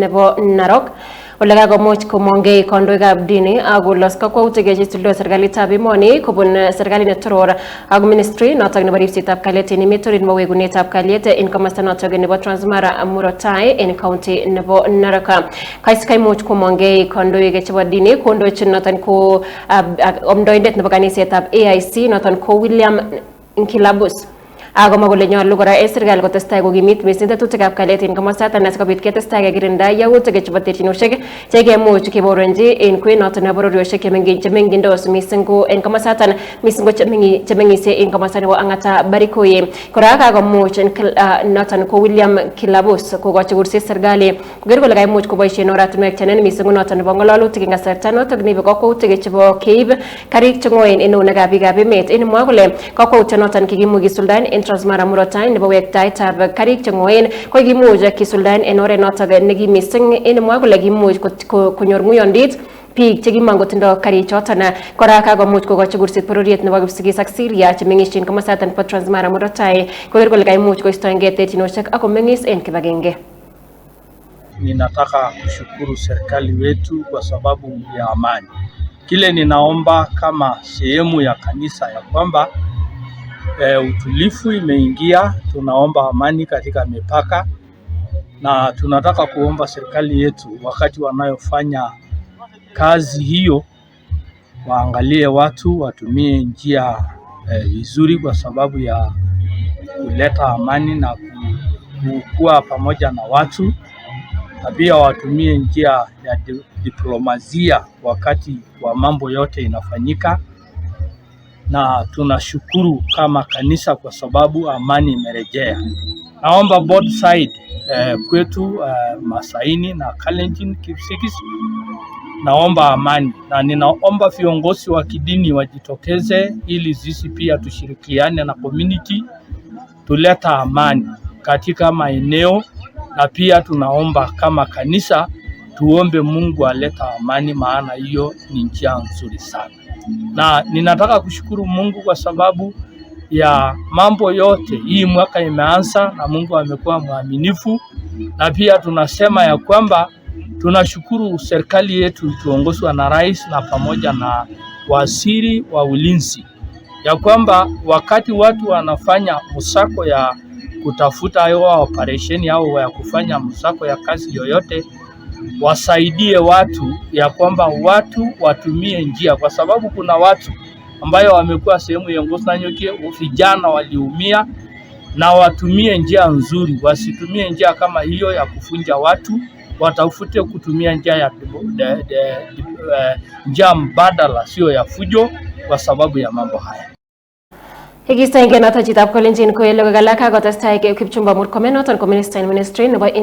nebo Narok ole kakomuch komongei kandoikab dini akolos kakwautik chetildo serikalitab emoni kobun serikalit netoror ak ministry notok nebo ripsetab kalyet en emet orit nebo wegunetab kalyet en komosta notok nebo Transmara murot tai en county nebo Narok. Kaimuch komongei kandoik chebo dini kondochin noton ko omdoindet nebo kanisetab AIC noton ko William Nkilabus. Agoma kole nyolu kora serikali kotestai kokimit mising tetutikab kalyet en komosaton asikobit ketestai kekirinda yautik chebo terchinosiek chekemuch keboronji en kwenunoton nebo bororiosiek chemengindos mising ko en komosaton mising ko chemeng'isie en komosta nebo Ang'ata Barikoye. Kora kakomuch noton ko William Kilabus kokochi kurset serikali koker kole kaimuch koboisien oratinwek chenen mising noton nebo ng'ololutik en kasarta notok neibe kakwautik chebo keib karik cheng'oen en eunekab biikab emet. En mwa kole kakwautyonoton kikimuch kisuldaen en Transmara murot tai nebo wektaetab karik cheng'oen ko kimuch kisuldaen en oret notok nekim mising. En mwa kole kimuch konyor ng'uyondit biik chekimangotindo karichoton. Kora kakomuch kokochi kurset bororiet nebo Kipsigis ak Syria chemeng'ishin komosaton bo Transmara murot tai koker kole kaimuch koistoengei terchinosiek ak komeng'is en kibagenge. Ninataka kushukuru serikali wetu kwa sababu ya amani. Kile ninaomba kama sehemu ya kanisa ya kwamba utulifu imeingia, tunaomba amani katika mipaka, na tunataka kuomba serikali yetu wakati wanayofanya kazi hiyo waangalie watu, watumie njia vizuri kwa sababu ya kuleta amani na kuwa pamoja na watu, na pia watumie njia ya diplomasia wakati wa mambo yote inafanyika. Na tunashukuru kama kanisa kwa sababu amani imerejea. Naomba both side kwetu Masaini na Kalenjin Kipsigis, naomba amani, na ninaomba viongozi wa kidini wajitokeze ili sisi pia tushirikiane na community tuleta amani katika maeneo, na pia tunaomba kama kanisa tuombe Mungu aleta amani, maana hiyo ni njia nzuri sana. Na ninataka kushukuru Mungu kwa sababu ya mambo yote. Hii mwaka imeanza na Mungu amekuwa mwaminifu, na pia tunasema ya kwamba tunashukuru serikali yetu ikiongozwa na rais na pamoja na waziri wa ulinzi, ya kwamba wakati watu wanafanya msako ya kutafuta hiyo operation au ya kufanya msako ya kazi yoyote, wasaidie watu, ya kwamba watu watumie njia, kwa sababu kuna watu ambayo wamekuwa sehemu ya ngozi na nyokie, vijana waliumia, na watumie njia nzuri, wasitumie njia kama hiyo ya kufunja watu, watafute kutumia njia ya njia mbadala, sio ya fujo, kwa sababu ya mambo haya. Higista ingenoto chitab Kalenjin ko ele galaka kotestai Kipchumba Murkomen noton ko minister in ministry nebo